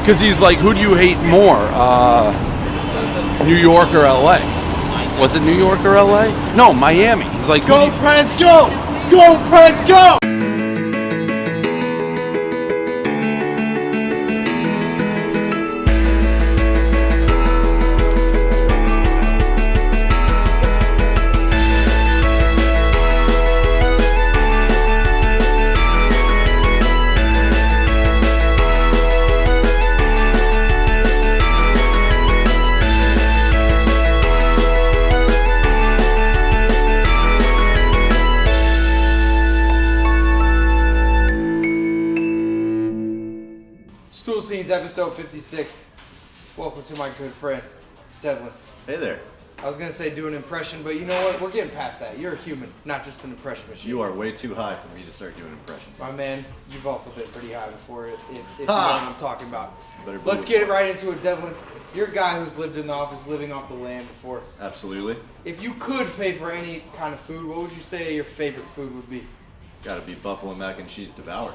Because he's like, who do you hate more, New York or LA? Was it New York or LA? No, Miami. He's like, go Preds, go! Go Preds, go! Stool Scenes, episode 56. Welcome to my good friend, Devlin. Hey there. I was going to say do an impression, but you know what? We're getting past that. You're a human, not just an impression machine. You are way too high for me to start doing impressions. My man, you've also been pretty high before, if you know what I'm talking about. Let's believe get it right into it, Devlin. You're a guy who's lived in the office, living off the land before. Absolutely. If you could pay for any kind of food, what would you say your favorite food would be? Gotta be buffalo mac and cheese devoured.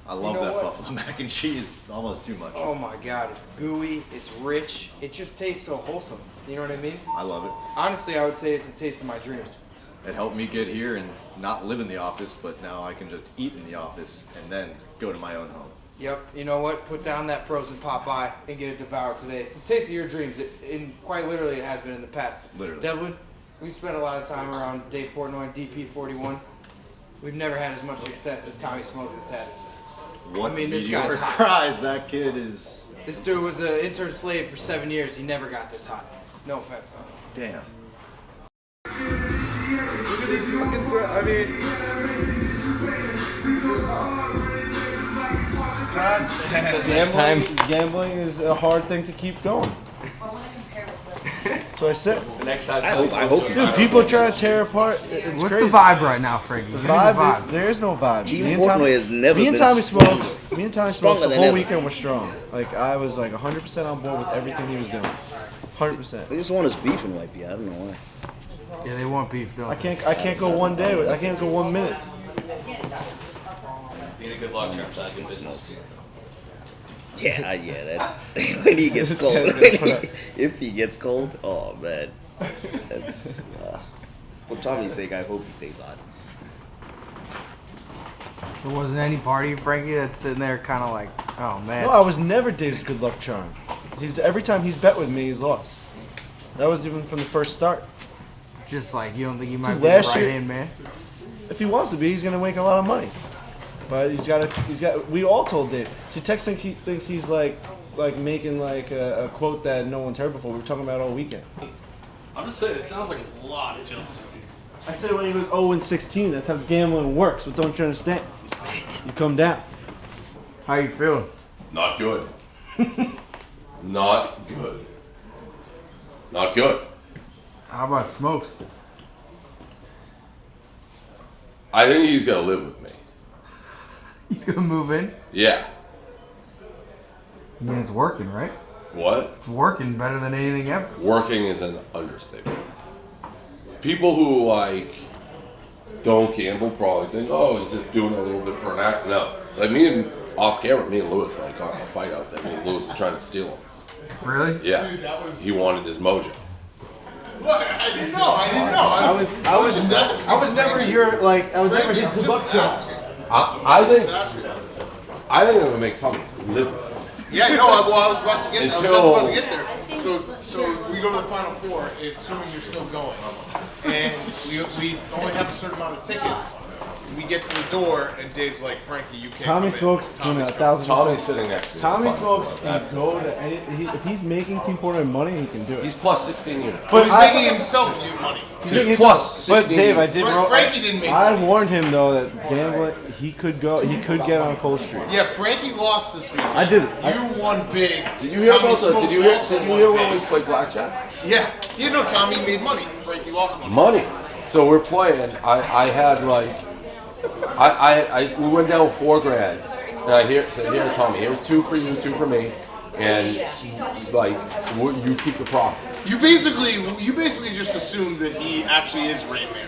I love You know that what? buffalo mac and cheese almost too much. Oh my God, it's gooey, it's rich, it just tastes so wholesome. You know what I mean? I love it. Honestly, I would say it's a taste of my dreams. It helped me get here and not live in the office, but now I can just eat in the office and then go to my own home. Yep, you know what? Put down that frozen Popeye and get it devoured today. It's the taste of your dreams. Quite literally, it has been in the past. Literally. Devlin, we spent a lot of time around Dave Portnoy, DP41. We've never had as much success as Tommy Smoke has had. What I mean, this mediocre guy's hot. cries that kid is. This dude was an intern slave for 7 years. He never got this hot. No offense. Damn. Look at these fucking Gambling is a hard thing to keep going. So I said, The next time. I hope. dude, people try to tear apart. It's What's crazy. the vibe right now, Frankie? Give me the Vibe, there is no vibe. Team Me and Portnoy Tommy- has never Me and been Tommy stronger. Smokes. Me and Tommy Stronger Smokes the than whole ever. weekend was strong. Like I was like 100% on board with everything he was doing. 100%. They just want us beef and wipe you. I don't know why. Yeah, they want beef, don't I can't go one day. I can't go 1 minute. Being a good luck charm side of business. Yeah, that when he gets cold. If he gets cold, oh man. That's, for Tommy's sake, I hope he stays on. There wasn't any party, Frankie, that's sitting there kind of like, oh man. No, I was never Dave's good luck charm. Every time he's bet with me, he's lost. That was even from the first start. Just like, you don't think you might Dude, be the last right year- hand man? If he wants to be, he's gonna make a lot of money. But he's got. We all told Dave. See, Tex thinks he's like making like a quote that no one's heard before. We were talking about it all weekend. I'm just saying, it sounds like a lot of jealousy. I said when he was 0-16. That's how gambling works. But don't you understand? You come down. How you feeling? Not good. Not good. Not good. How about Smokes? I think he's gonna live with me. He's gonna move in? Yeah. I mean, it's working, right? What? It's working better than anything ever. Working is an understatement. People who don't gamble probably think, oh, he's just doing a little bit for an act. No. Like me and Lewis got in a fight out there. Me and Lewis was trying to steal him. Really? Yeah. He wanted his mojo. What? I didn't know. I was just asking. I was never your like. I was never his I'm good just luck charm. asking. I think it would make Thomas live. Yeah, no. I was about to get there. I was just Until- about to get there. So we go to the final four, assuming you're still going, and we only have a certain amount of tickets. We get to the door, and Dave's like, "Frankie, you can't." Tommy come Smokes in. doing Tommy's 1,000%. Tommy's sitting next to me. Tommy Fine. Smokes can go to any. If he's making Team Portnoy money, he can do it. He's plus 16 units. But he's making himself new money. He's plus But 16 Dave, I units. did. Frankie didn't make I money. warned him though that gambling, he could get on Cold Street. Yeah, Frankie lost this week. I did. You won big. Did you hear Tommy about Smokes Did you also hear won when we big. played blackjack? Yeah, you know Tommy made money. Frankie lost money. Money. So we're playing. I had like, we went down $4,000, and I said, here, Tommy, here's 2 for you, 2 for me, and like, you keep the profit. You basically just assumed that he actually is Rain Man.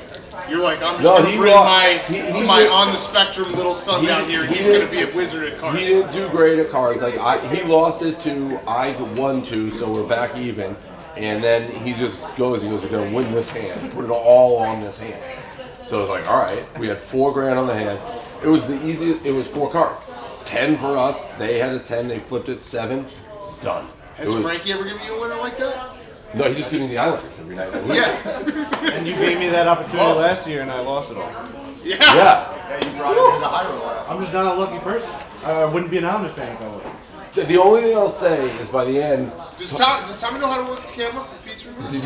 You're like, I'm just No, gonna he bring lost- my he- on the spectrum little son down here, and he he's didn't- gonna be a wizard at cards. He didn't do great at cards. Like he lost his 2, I won 2, so we're back even. And then he goes, you're gonna win this hand. Put it all on this hand. So it's like, all right, we had $4,000 on the hand. It was the easiest. It was 4 cards. 10 for us. They had a 10. They flipped it 7. Done. Has Frankie ever given you a winner like that? No, he just gives me the Islanders every night. Yeah. And you gave me that opportunity last year, and I lost it all. Yeah. Yeah. You brought him to the high roller. I'm just not a lucky person. I wouldn't be an Islanders fan if I would. The only thing I'll say is by the end, Does Tommy know how to work a camera for pizza reviews?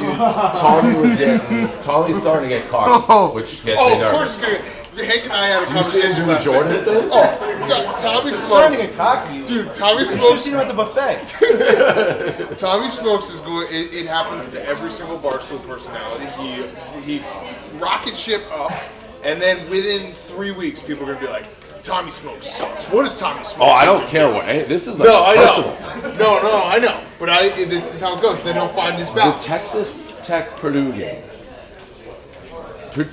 Tommy's starting to get cocky, which gets Oh, me of nervous. course. Hank and I had a You see conversation the last Jordan night. thing? Oh, Tommy Trying to Smokes. get cocky. Dude, Tommy You should have Smokes. seen him at the buffet. Tommy Smokes is going. It happens to every single Barstool personality. He rocket ship up, and then within 3 weeks, people are gonna be like, "Tommy Smokes sucks." What is Tommy Smokes? Oh, I don't care what. This is like No, I personal. know. No, I know. But this is how it goes. Then he'll find his The balance. Texas Tech Purdue game.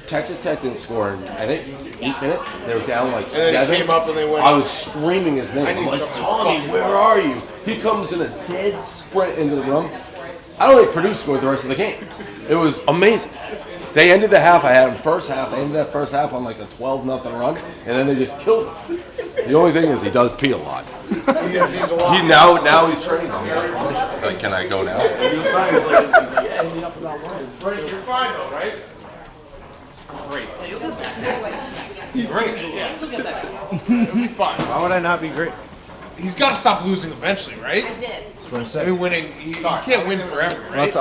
Texas Tech didn't score in, I think, 8 minutes. They were down like then 7. he came up and they went- I was screaming his name. I I'm need like, some of this Tommy, fucking- where are you? He comes in a dead sprint into the room. I don't think Purdue scored the rest of the game. It was amazing. They ended the half. I had them first half. They ended that first half on like a 12-0 run, and then they just killed him. The only thing is he does pee a lot. He now he's training. He has permission. He's like, can I go now? You're fine though, right? Great. Great. Yeah. He'll be fine. Why would I not be great? He's got to stop losing eventually, right? I did. That's what I I said. mean, winning. You can't win forever, right? That's,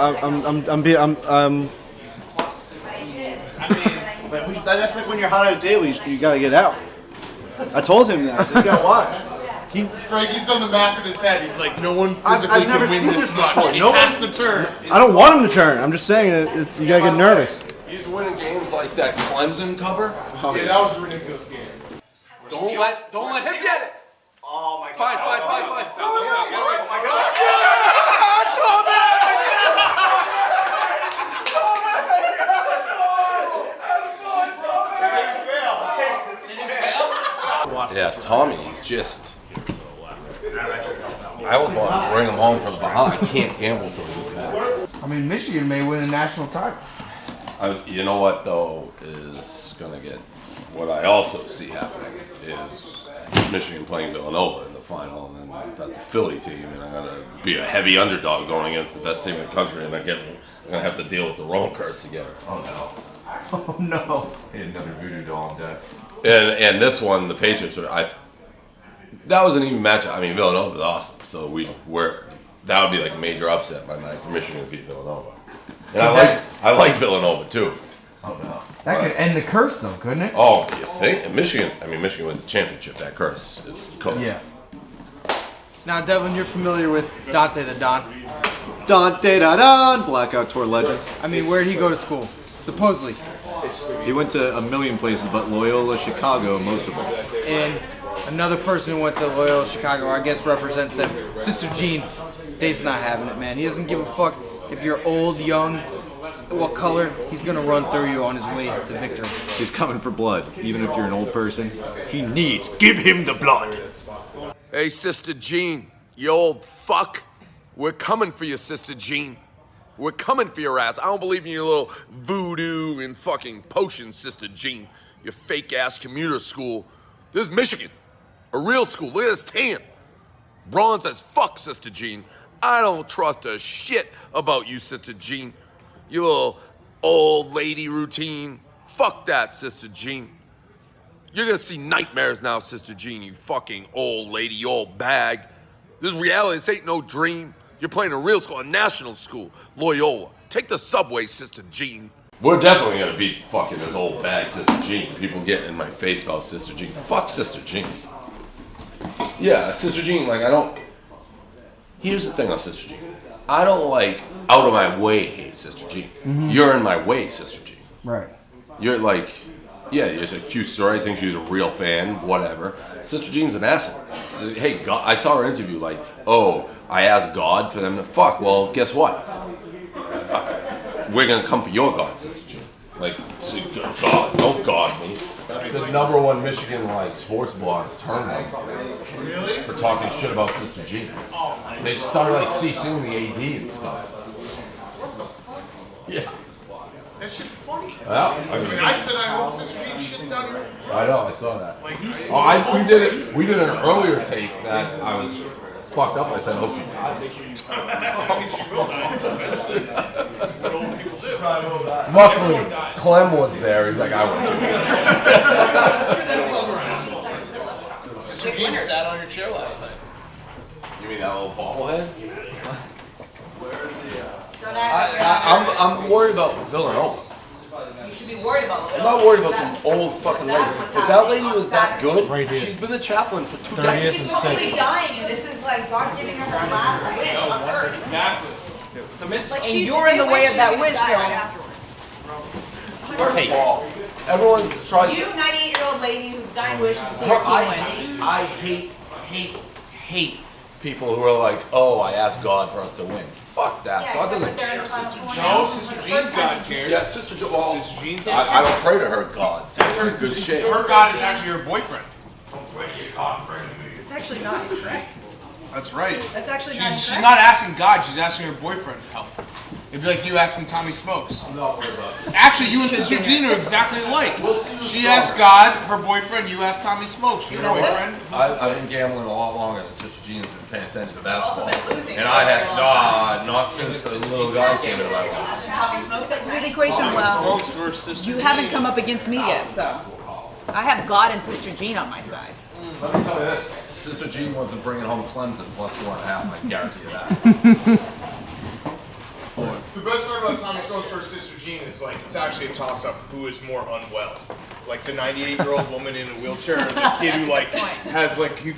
that's like when you're hot at a daily, you gotta get out. I told him that. I said, you gotta watch. Frankie's done the math in his head. He's like, no one I've physically never can win seen this this much. before. He No has one- to turn. I don't want him to turn. I'm just saying you gotta get nervous. He's winning games like that Clemson cover. Yeah, that was a ridiculous game. Don't let him get it. Oh my god. Fine. Oh my God. Yeah, Tommy's just. I always want to bring him home from behind. I can't gamble till he's mad. I mean, Michigan may win a national title. You know what though is gonna get. What I also see happening is Michigan playing Villanova in the final, and then that's the Philly team, and I'm gonna be a heavy underdog going against the best team in the country, and I'm gonna have to deal with the Rome curse together. Oh no. Oh no. He had another voodoo doll on deck. And this one, the Patriots are. That was an even matchup. I mean, Villanova is awesome, so that would be like a major upset by night for Michigan to beat Villanova. And I like Villanova too. Oh no. That could end the curse, though, couldn't it? Oh, you think Michigan? I mean, Michigan wins the championship. That curse is cooked. Yeah. Now, Devlin, you're familiar with Dante the Don. Dante da Don, Blackout Tour legend. I mean, where'd he go to school? Supposedly. He went to a million places, but Loyola, Chicago, most of them. And another person who went to Loyola Chicago, I guess represents them, Sister Jean. Dave's not having it, man. He doesn't give a fuck if you're old, young, what color. He's gonna run through you on his way to victory. He's coming for blood, even if you're an old person. He needs, give him the blood. Hey, Sister Jean, you old fuck. We're coming for you, Sister Jean. We're coming for your ass. I don't believe in your little voodoo and fucking potions, Sister Jean. Your fake-ass commuter school. This is Michigan. A real school. Look at this tan. Bronze as fuck, Sister Jean. I don't trust a shit about you, Sister Jean. You little old lady routine. Fuck that, Sister Jean. You're gonna see nightmares now, Sister Jean, you fucking old lady, you old bag. This is reality, this ain't no dream. You're playing a real school, a national school, Loyola. Take the subway, Sister Jean. We're definitely gonna beat fucking this old bag, Sister Jean. People getting in my face about Sister Jean. Fuck Sister Jean. Yeah, Sister Jean, like I don't. Here's the thing on Sister Jean. I don't like out of my way hate Sister Jean. Mm-hmm. You're in my way, Sister Jean. Right. You're like, yeah, it's a cute story. I think she's a real fan, whatever. Sister Jean's an asshole. So, hey, God, I saw her interview like, oh, I asked God for them to fuck. Well, guess what? We're gonna come for your God, Sister Jean. Like, God, don't God me. The number one Michigan like sports blog turned them for talking shit about Sister Jean. They started like ceasing the AD and stuff. What the fuck? Yeah. That shit's funny. Well, I mean, I said I hope Sister Jean shits down your throat. I know, I saw that. Like, We did it. We did an earlier take that I was fucked up. I said, "Hope she dies." I mean, she will die eventually. That's what old people do. Luckily, Clem was there. He's like, "I was." Sister Jean sat on your chair last night. You mean that little bobblehead? I'm worried about Villanova. You should be worried about I'm not worried about some old fucking lady. If that lady was that good, she's been the chaplain for 2 decades. She's totally dying, and this is like God giving her her last wish on earth. Exactly. Like And you're in the way of that wish, First of all, everyone's trying You, to. 98-year-old lady whose dying wish is to see Her, her team win. I hate people who are like, oh, I asked God for us to win. Fuck that. Yeah, God except doesn't that they're in care, the final Sister four Jean. now. No, Sister Jean's God cares. Yeah, Sister Jean. Well, Sister Jean's I don't pray to her God, so it's in good shape. Her God is actually her boyfriend. It's actually not correct. That's right. That's actually not She's correct. not asking God, she's asking her boyfriend for help. It'd be like you asking Tommy Smokes. I'm not worried about it. Actually, you and Sister Jean are exactly alike. She asked God, her boyfriend, you asked Tommy Smokes, your That's it. boyfriend. I've been gambling a lot longer than Sister Jean's been paying attention to basketball. Also been losing And I had, for a long time. not since the little guy came into my life. Tommy smokes it. To the equation, well, Smokes versus Sister you Jean. haven't come up against me yet, so. I have God and Sister Jean on my side. Let me tell you this. Sister Jean wasn't bringing home Clemson plus 4.5, I guarantee you that. The best part about Tommy Smokes versus Sister Jean is like it's actually a toss-up who is more unwell. Like the 98-year-old woman in a wheelchair, or the kid who like has like who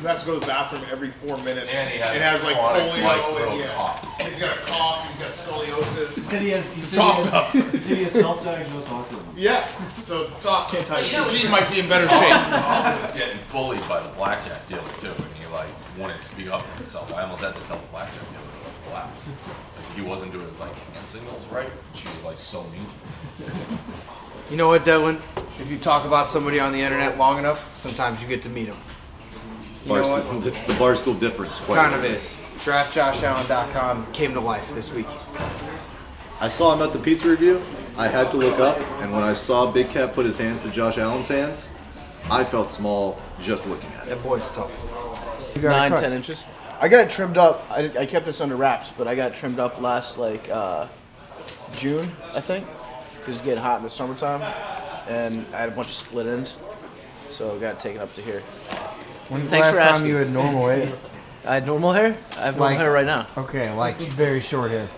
has to go to the bathroom every 4 minutes And he has and has like chronic, polio like, and little yeah. cough. He's got a cough, he's got scoliosis. He's It's a toss-up. He has self-diagnosed autism. Yeah, so it's a toss-up. You know, Sister Jean might be in better shape. I was getting bullied by the blackjack dealer too, and he like wouldn't speak up for himself. I almost had to tell the blackjack dealer to relax. Like he wasn't doing his like hand signals right. She was like so mean. You know what, Devlin? If you talk about somebody on the internet long enough, sometimes you get to meet them. You know what? Barstool, it's the Barstool difference. Quite Kind of is. DraftJoshAllen.com came to life this week. I saw him at the pizza review. I had to look up, and when I saw Big Cat put his hands to Josh Allen's hands, I felt small just looking at it. That boy's tough. 9-10 inches. I got it trimmed up. I kept this under wraps, but I got it trimmed up last June, I think. It was getting hot in the summertime, and I had a bunch of split ends, so I got it taken up to here. When's Thanks the for last time asking. you had normal hair? I had normal hair. I have normal hair right now. Okay, like very short hair.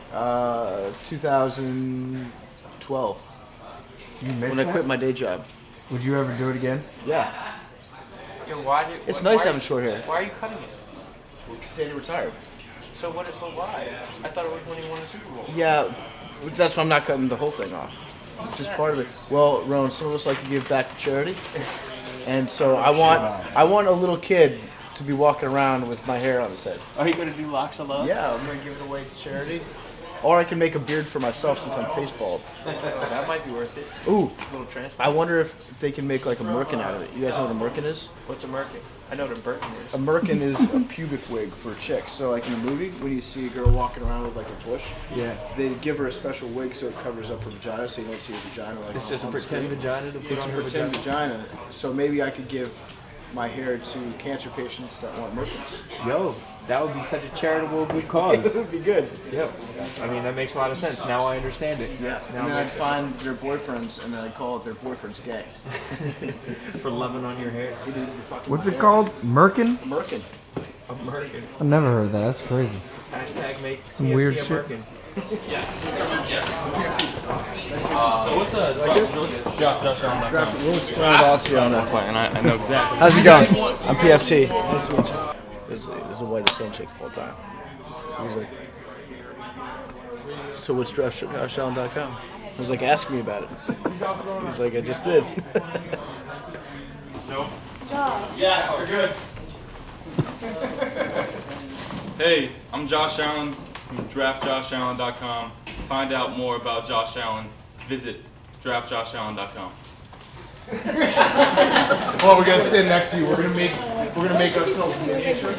2012 You missed when I that? quit my day job. Would you ever do it again? Yeah, Why it's nice having short hair. Why are you cutting it? Stay retired. So why? I thought it was when you won a Super Bowl. Yeah, that's why I'm not cutting the whole thing off. Just part of it. Well, Rowan, some of us like to give back to charity, and so I want a little kid to be walking around with my hair on his head. Are you gonna do locks of love? Yeah, I'm gonna give it away to charity, or I can make a beard for myself since I'm face bald. That might be worth it. Ooh, A little transplant. I wonder if they can make like a merkin out of it. You guys know what a merkin is? What's a merkin? I know what a Burton is. A merkin is a pubic wig for chicks. So like in a movie, when you see a girl walking around with like a bush, Yeah. they give her a special wig so it covers up her vagina, so you don't see her vagina. Like It's just a on the pretend screen. vagina to put It's a on her pretend vagina. vagina. So maybe I could give my hair to cancer patients that want merkins. Yo, that would be such a charitable good cause. It would be good. Yep. I mean, that makes a lot of sense. Now I understand it. Yeah. Now And it then I'd makes find their boyfriends and then I'd call it their boyfriend's gay. sense. For loving on your hair. He did fucking What's my it hair. called? Merkin? A merkin. A merkin. I've never heard that. That's crazy. Hashtag make Some PFT weird a shit. merkin. So what's Josh Allen.com? We'll explain it all to you on that. And I know exactly. How's it going? I'm PFT. Nice to meet you. This is the whitest handshake of all time. He's like, so what's DraftJoshAllen.com? I was like, ask me about it. He's like, I just did. Yeah, we're good. Hey, I'm Josh Allen from DraftJoshAllen.com. To find out more about Josh Allen, visit DraftJoshAllen.com. Well, we're gonna stand next to you. We're gonna make ourselves miniature.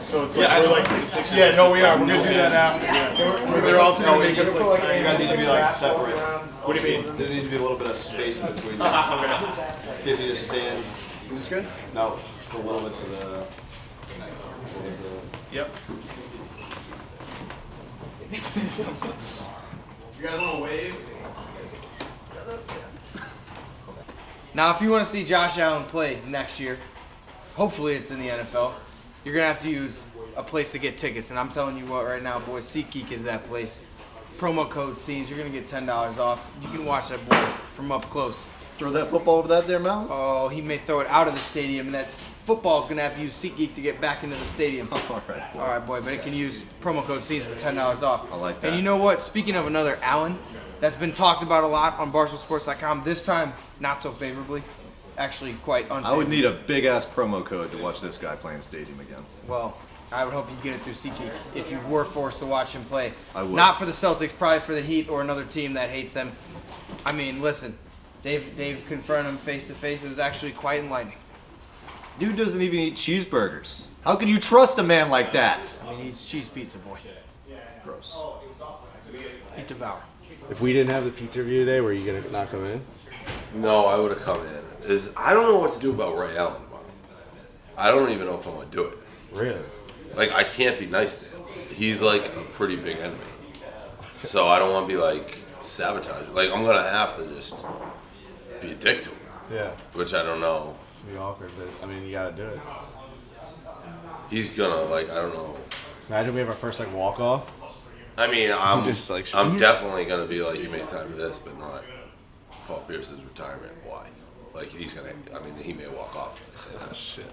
So it's like we're like, yeah, no, we are. We're gonna do that after. Yeah. They're also gonna make us like tiny. You guys need to be like separate. What do you mean? There needs to be a little bit of space in between. Give you a stand. Is this good? No, just a little bit for the. Yep. You guys want to wave? Now, if you want to see Josh Allen play next year, hopefully it's in the NFL, you're going to have to use a place to get tickets. And I'm telling you what right now, boys, SeatGeek is that place. Promo code C's, you're going to get $10 off. You can watch that boy from up close. Throw that football over that there, Mount? Oh, he may throw it out of the stadium, and that football's going to have to use SeatGeek to get back into the stadium. All right, boy. All right, boy, but it can use promo code C's for $10 off. I like that. And you know what? Speaking of another Allen, that's been talked about a lot on BarstoolSports.com. This time, not so favorably. Actually, quite unfavorably. I would need a big-ass promo code to watch this guy play in stadium again. Well, I would hope you get it through SeatGeek if you were forced to watch him play. I would. Not for the Celtics, probably for the Heat or another team that hates them. I mean, listen, they've confronted him face-to-face. It was actually quite enlightening. Dude doesn't even eat cheeseburgers. How can you trust a man like that? I mean, he eats cheese pizza, boy. Gross. Eat devour. If we didn't have the pizza review today, were you gonna not come in? No, I would have come in. I don't know what to do about Ray Allen tomorrow. I don't even know if I want to do it. Really? Like, I can't be nice to him. He's like a pretty big enemy. So I don't want to be like sabotaged. Like, I'm gonna have to just be a dick to him. Yeah. Which I don't know. It'd be awkward, but I mean, you gotta do it. He's gonna like, I don't know. Imagine we have our first like walk off. I mean, I'm Just, like, I'm definitely gonna be like, you made time for this, but not Paul Pierce's retirement. Why? Like, he's gonna. I mean, he may walk off. If I say that. Shit.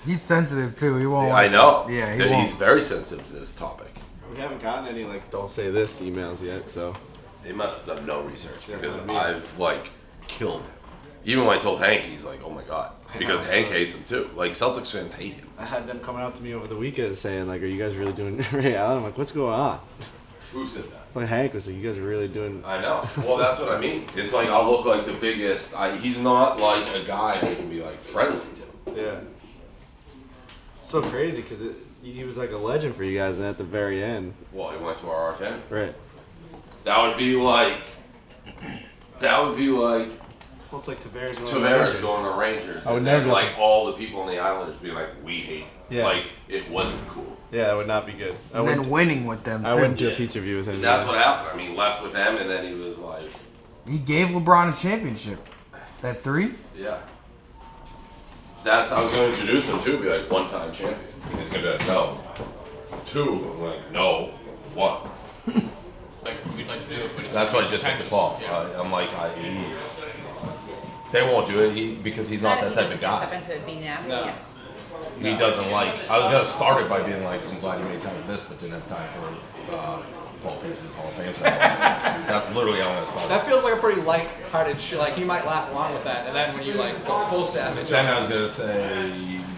He's sensitive, too. He won't. Yeah, I know. Yeah, he He's won't. very sensitive to this topic. We haven't gotten any like don't say this emails yet, so. They must have done no research That's because what I mean. I've like killed him. Even when I told Hank, he's like, "Oh my god," because Hank hates him too. Like, Celtics fans hate him. I had them coming out to me over the weekend saying like, "Are you guys really doing Ray Allen?" I'm like, "What's going on?" Who said that? Like Hank was like, "You guys are really doing." I know. Well, that's what I mean. It's like I'll look like the biggest. He's not like a guy that can be like friendly to. Yeah. It's so crazy because he was like a legend for you guys, and at the very end. Well, he went to our R10. Right. That would be like. Well, it's like Tavares going to Rangers. I would and never then, go- like all the people in the Islanders being like, "We hate him." Yeah. Like it wasn't cool. Yeah, that would not be good. And then winning with them, I too. wouldn't do a pizza review with him. That's what happened. I mean, he left with them, and then he was like, He gave LeBron a championship. That 3? "Yeah." I was going to introduce him to be like one-time champion. And he's gonna be like, "No, 2." I'm like, "No, 1." Like we'd like to do it, but it's That's what I just said to Paul. Yeah. I'm like, they won't do it because he's not that type of Step guy. into it being nasty. No. Yeah. He doesn't like. I was gonna start it by being like, "I'm glad you made time for this," but didn't have time for Paul Pierce's Hall of Fame ceremony. That's literally how I'm gonna start. That feels like a pretty light-hearted shit. Like you might laugh along with that, and then when you like go full savage. Then I was gonna say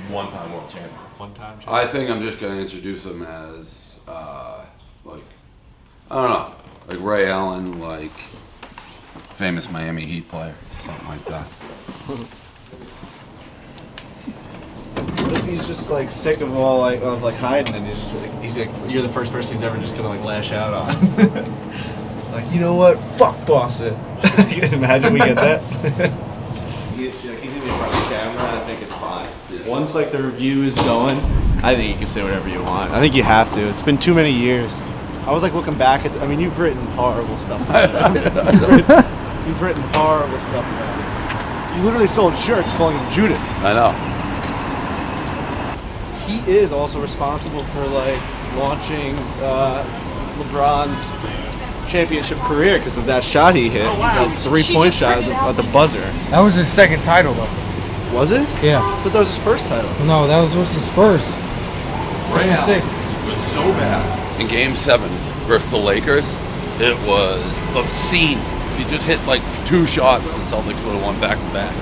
one-time world champion. One-time champion. I think I'm just gonna introduce him as like, I don't know, like Ray Allen, like famous Miami Heat player, something like that. What if he's just like sick of all like hiding and he's like you're the first person he's ever just gonna like lash out on. Like, you know what? Fuck Boston. Imagine we get that. He's gonna be in front of the camera. I think it's fine. Once like the review is going, I think you can say whatever you want. I think you have to. It's been too many years. I was like looking back at. I mean, you've written horrible stuff. You've written horrible stuff about it. You literally sold shirts calling him Judas. I know. He is also responsible for like launching LeBron's championship career because of that shot he hit. That 3-point shot at the buzzer. That was his second title, though. Was it? Yeah. But that was his first title. No, that was the Spurs. Ray Game Allen 6. was so bad in Game 7 versus the Lakers. It was obscene. If you just hit like 2 shots, the Celtics would have won back-to-back.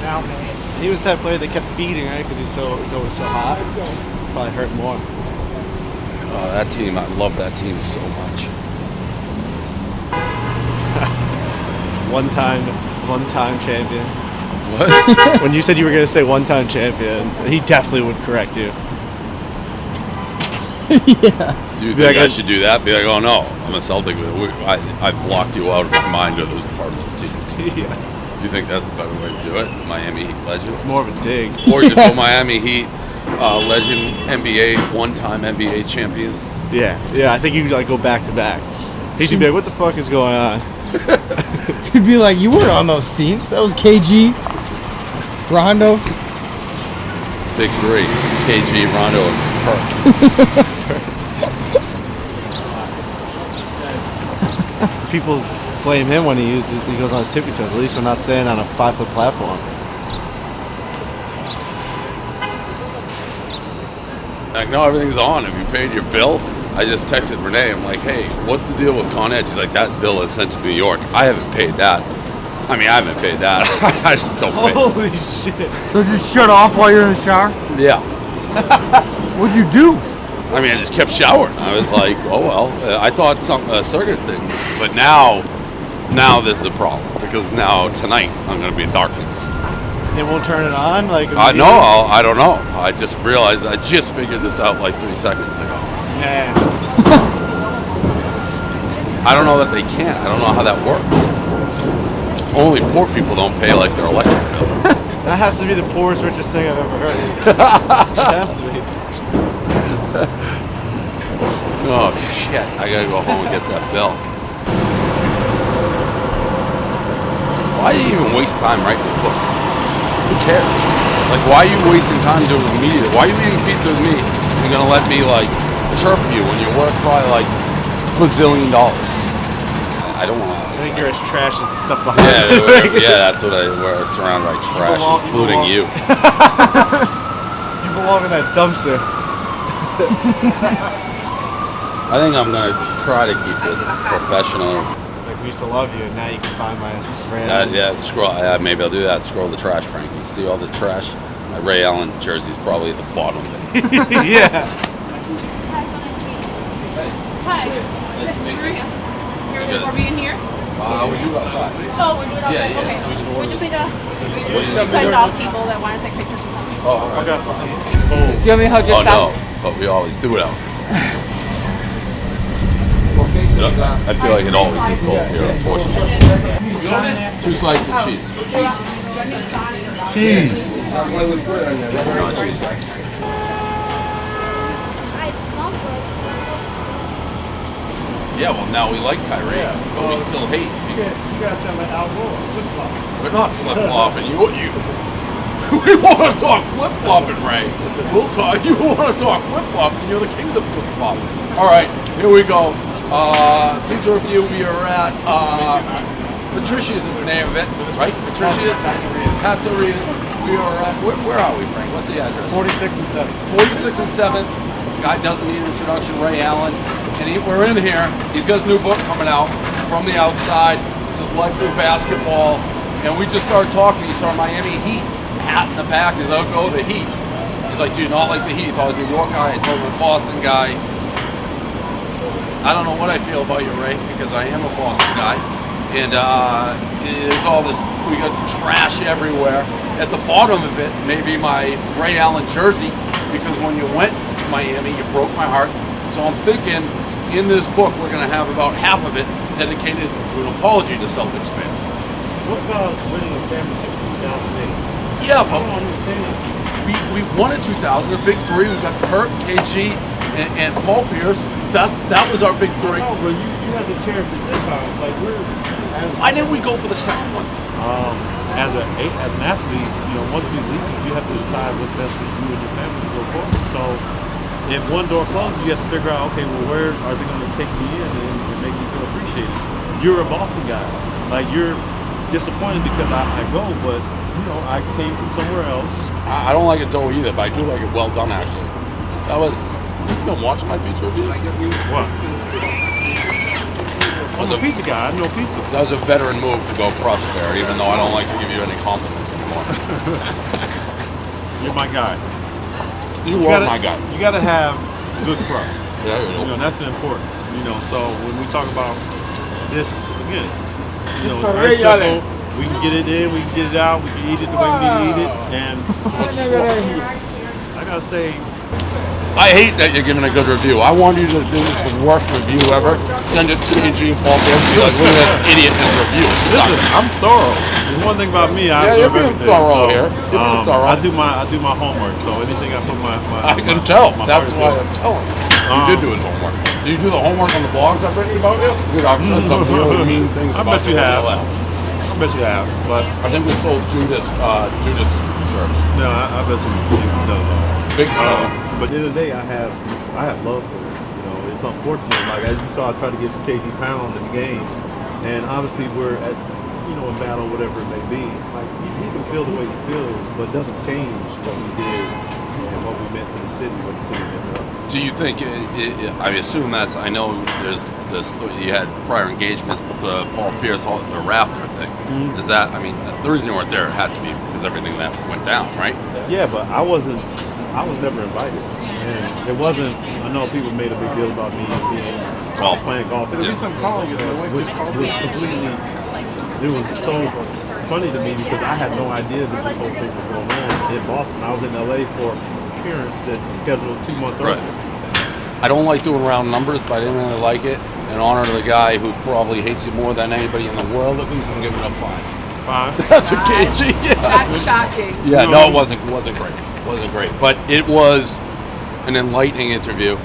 He was that player they kept feeding, right? Because he's always so hot. Probably hurt more. That team, I love that team so much. One-time champion. What? When you said you were going to say one-time champion, he definitely would correct you. Yeah. Do you think I should do that? Be like, oh no, I'm a Celtic. I blocked you out of my mind of those part of those teams. Yeah. Do you think that's the better way to do it? The Miami Heat legend? It's more of a dig. Or you could go Miami Heat legend, NBA, one-time NBA champion. Yeah, I think you like go back to back. He should be like, what the fuck is going on? You'd be like, you were on those teams. That was KG, Rondo. Big three. KG, Rondo, and Perk. People blame him when he goes on his tippy toes. At least we're not standing on a 5-foot platform. Like, no, everything's on. Have you paid your bill? I just texted Renee. I'm like, hey, what's the deal with Con Ed? She's like, that bill is sent to New York. I haven't paid that. I mean, I haven't paid that. I just don't pay. Holy shit. So just shut off while you're in the shower? Yeah. What'd you do? I mean, I just kept showering. I was like, oh, well. I thought some circuit thing. But now this is a problem. Because now, tonight, I'm going to be in darkness. They won't turn it on? Like No, I don't know. I just realized, I just figured this out like 3 seconds ago. Yeah. I don't know that they can. I don't know how that works. Only poor people don't pay like their electric bill. That has to be the poorest, richest thing I've ever heard. It has to be. Oh shit! I gotta go home and get that bill. Why do you even waste time writing a book? Who cares? Like, why are you wasting time doing media? Why are you eating pizza with me? You're gonna let me like chirp you when you're worth probably like $1 bazillion. I don't want to. I think you're as trash as the stuff behind you. That's what we're surrounded by trash, including you. You belong in that dumpster. I think I'm gonna try to keep this professional. Like we used to love you, and now you can find my random. Scroll. Maybe I'll do that. Scroll the trash, Frankie. See all this trash? My Ray Allen jersey's probably at the bottom of it. Yeah. Hi. Nice to meet you. Are we in here? We do outside. Oh, we're doing outside. Yeah. Okay. So We just need to What do you send off people that want to take pictures with us. Oh, all right. It's cold. Do you want me to hug your Oh stuff? no, but we always do it out. I feel like it always is cold here, unfortunately. 2 slices of cheese. Cheese. No, cheese guy. Yeah, well now we like Kyrie, but we still hate. We're not flip-flopping. You. We want to talk flip-flopping, Ray. We'll talk. You want to talk flip-flopping. You're the king of the flip-flopping. All right, here we go. Pizza review. We are at Patricia's is the name of it, right? Patricia's. Pizzeria's. We are at. Where are we, Frank? What's the address? 46 and 7. 46 and 7. Guy doesn't need an introduction. Ray Allen. And we're in here. He's got his new book coming out, From the Outside. It's his life through basketball. And we just started talking. He saw Miami Heat hat in the back. He's like, oh, the Heat. He's like, do you not like the Heat? He thought I was a New York guy. I told him a Boston guy. I don't know what I feel about you, Ray, because I am a Boston guy. And there's all this, we got trash everywhere. At the bottom of it, maybe my Ray Allen jersey, because when you went to Miami, you broke my heart. So I'm thinking, in this book, we're going to have about half of it dedicated to an apology to Celtics fans. What about winning a championship in 2008? Yeah, but we won in 2000, the big three. We got Perk, KG, and Paul Pierce. That was our big three. No, but you had the chance at this time. Like why didn't we go for the second one? As an athlete, once we leave, you have to decide what's best for you and your family to go forward. So if one door closes, you have to figure out, okay, well, where are they going to take me in and make me feel appreciated? You're a Boston guy. Like, you're disappointed because I go, but, I came from somewhere else. I don't like it dough either, but I do like it well done, actually. That was, you don't watch my pizza reviews? What? I'm a pizza guy. I know pizza. That was a veteran move to go crust there, even though I don't like to give you any compliments anymore. You're my guy. You are my guy. You got to have good crust. Yeah, that's important. So when we talk about this again, you know, very simple. We can get it in, we can get it out, we can eat it the way we need to eat it, and I gotta say, I hate that you're giving a good review. I want you to do the worst review ever. Send it to me and Gene Paul. Be like, look at that idiot in his review. listen, I'm thorough. There's one thing about me, I you're observe being everything. thorough So, here. You're being thorough. I do my homework. So anything I put my I can tell. my That's heart why into. I'm telling you. You did do his homework. Did you do the homework on the blogs I've written about you? Dude, I've said some really mean things I about bet you have. I bet you have. But I think we sold Judas shirts. No, I bet you no. Big seller. But at the end of the day, I have love for it. You know, it's unfortunate. Like as you saw, I tried to get KD Pound in the game, and obviously we're at in battle, whatever it may be. Like he can feel the way he feels, but it doesn't change what we did and what we meant to the city, what the city meant to us. Do you think? I assume that's. I know there's this. You had prior engagements with the Paul Pierce, the rafter thing. Mm-hmm. Is that? I mean, the reason you weren't there had to be because everything that went down, right? Yeah, but I was never invited, and it wasn't. I know people made a big deal about me being playing golf. The reason I'm calling is which was completely. It was so funny to me because I had no idea that this whole thing was going on in Boston. I was in LA for an appearance that was scheduled 2 months earlier. I don't like doing round numbers, but I didn't really like it. In honor to the guy who probably hates you more than anybody in the world, at least I'm giving it a 5. That's a KG. Yeah. That's shocking. Yeah, no, it wasn't great. It wasn't great, but it was an enlightening interview.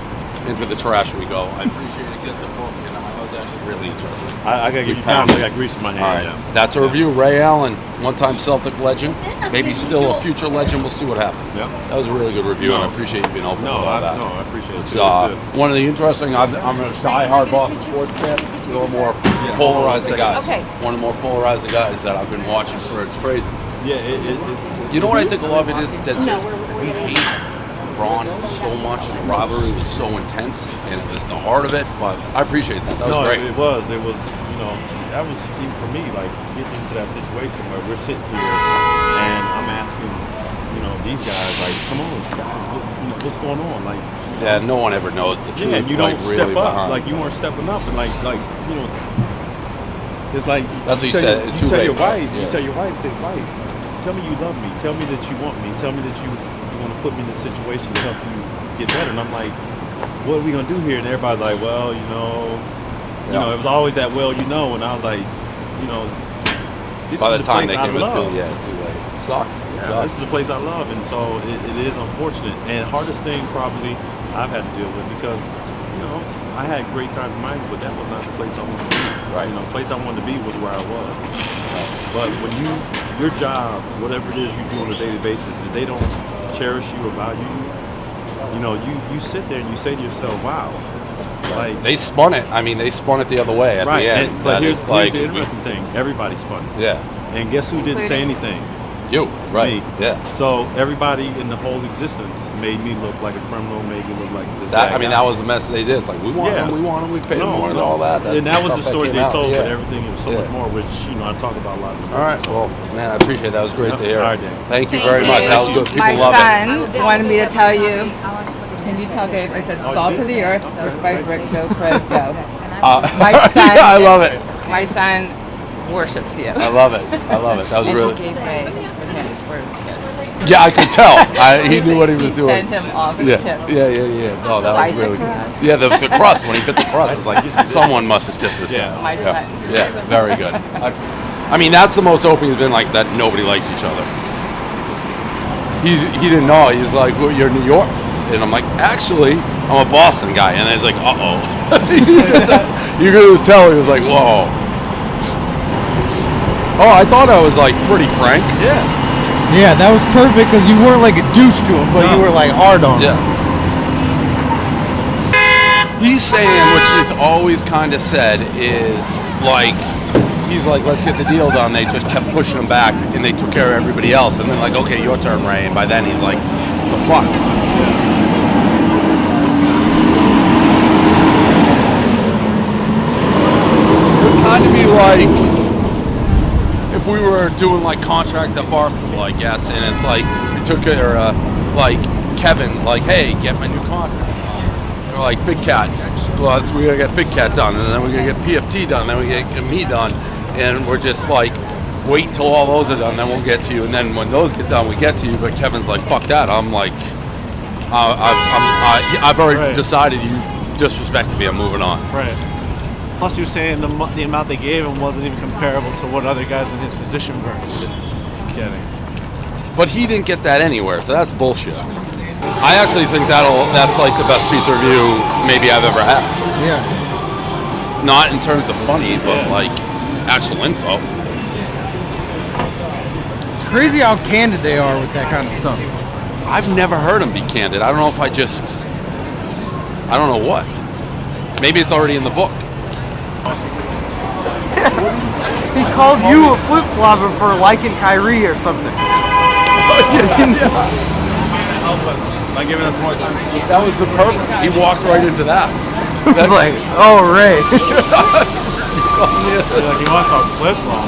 Into the trash we go. I appreciate it. Get the book, and I was actually really interesting. I gotta give you pounds. I got grease in my hands. All right. That's a review. Ray Allen, one-time Celtic legend, maybe still a future legend. We'll see what happens. Yeah. That was a really good review, and I appreciate you being open about that. No, I appreciate it. It's one of the interesting. I'm a die-hard Boston sports fan. A little more polarizing guys. Okay. One of the more polarizing guys that I've been watching for. It's crazy. Yeah, it's. You know what I think a lot of it is? Dead serious. We hate Braun so much, and the rivalry was so intense, and it was the heart of it. But I appreciate that. That was great. It was. That was even for me, like getting into that situation where we're sitting here, and I'm asking, these guys, like, come on, guys, what's going on? Like, yeah, no one ever knows the truth. Yeah, and you don't really step up. behind. Like you weren't stepping up, and it's like that's what you said. You tell your wife. You tell your wife, say, wife, tell me you love me. Tell me that you want me. Tell me that you want to put me in this situation to help you get better. And I'm like, what are we gonna do here? And everybody's like, well, it was always that, and I was like, this by is the time place they I came, it was love. too late. It sucked. This is the place I love, and so it is unfortunate. And hardest thing probably I've had to deal with because, I had great times in Miami, but that was not the place I wanted to be. Right. The place I wanted to be was where I was. But when your job, whatever it is you do on a daily basis, if they don't cherish you or value you, you sit there and you say to yourself, wow. Like, they spun it. I mean, they spun it the other way at the end. But here's the interesting thing. Everybody spun it. Yeah. And guess who didn't say anything? You. Right. Me. Yeah. So everybody in the whole existence made me look like a criminal, made me look like this that. bad I mean, guy. that was the message they did. It's like, we want them, we paid them more, and all that. That's and that was the story they told, yeah. but everything was so much more, which, I talk about a lot. All right. Well, man, I appreciate that. That was great to hear. All right, Dan. Thank you very much. That was good. People My love son wanted me to tell you. Can you tell Dave? I said, "Salt to the earth," just by Rick Joe Fresco. My son. I love it. My son worships you. I love it. I love it. That was and really. He gave Ray the tennis for his gift. Yeah, I could tell. He knew what he was doing. Sent him all the yeah. tips. Yeah. No, that was really good. crust. Yeah, the crust. When he bit the crust, it's like someone must have tipped this guy. My son. Yeah, very good. I mean, that's the most open he's been, like that. Nobody likes each other. He didn't know. He's like, well, you're New York. And I'm like, actually, I'm a Boston guy. And he's like, uh-oh. You could just tell he was like, whoa. Oh, I thought I was like pretty frank. Yeah, that was perfect because you weren't like a douche to him, but you were like hard on him. Yeah. He's saying, which he's always kind of said, is like, he's like, let's get the deal done. They just kept pushing him back, and they took care of everybody else. And then like, okay, your turn, Ray. And by then he's like, the fuck? It would kind of be like if we were doing like contracts at Barstool, I guess, and it's like we took it, or like Kevin's like, hey, get my new contract. Or like Big Cat, well, we gotta get Big Cat done, and then we gotta get PFT done, then we gotta get me done. and we're just like, wait till all those are done, then we'll get to you. And then when those get done, we get to you. But Kevin's like, fuck that. I'm like, I've already decided you disrespected me. I'm moving on. Right. Plus, he was saying the amount they gave him wasn't even comparable to what other guys in his position were getting. But he didn't get that anywhere, so that's bullshit. I actually think that's like the best piece of review maybe I've ever had. Yeah. Not in terms of funny, but like actual info. It's crazy how candid they are with that kind of stuff. I've never heard him be candid. I don't know if I don't know what. Maybe it's already in the book. He called you a flip-flopper for liking Kyrie or something. By giving us more time. That was the perfect. He walked right into that. It's like, oh, Ray. Like, you want to talk flip-flop.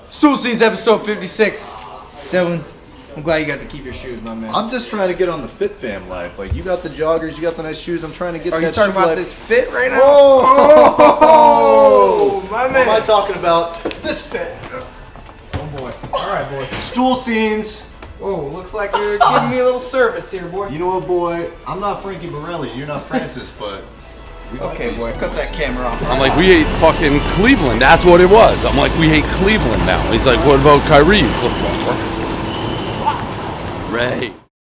Stool Scenes episode 56. Devlin, I'm glad you got to keep your shoes, my man. I'm just trying to get on the fit fam life. Like, you got the joggers, you got the nice shoes. I'm trying to get Are that you talking shoe about life. this fit right now? Oh, my What man. am I talking about? This fit. Oh, boy. All right, boy. Stool Scenes. Whoa, looks like you're giving me a little service here, boy. You know what, boy? I'm not Frankie Borelli. You're not Francis, but... Okay, boy, cut that camera off. I'm like, we hate fucking Cleveland. That's what it was. I'm like, we hate Cleveland now. He's like, what about Kyrie, you flip-flopper? Ray.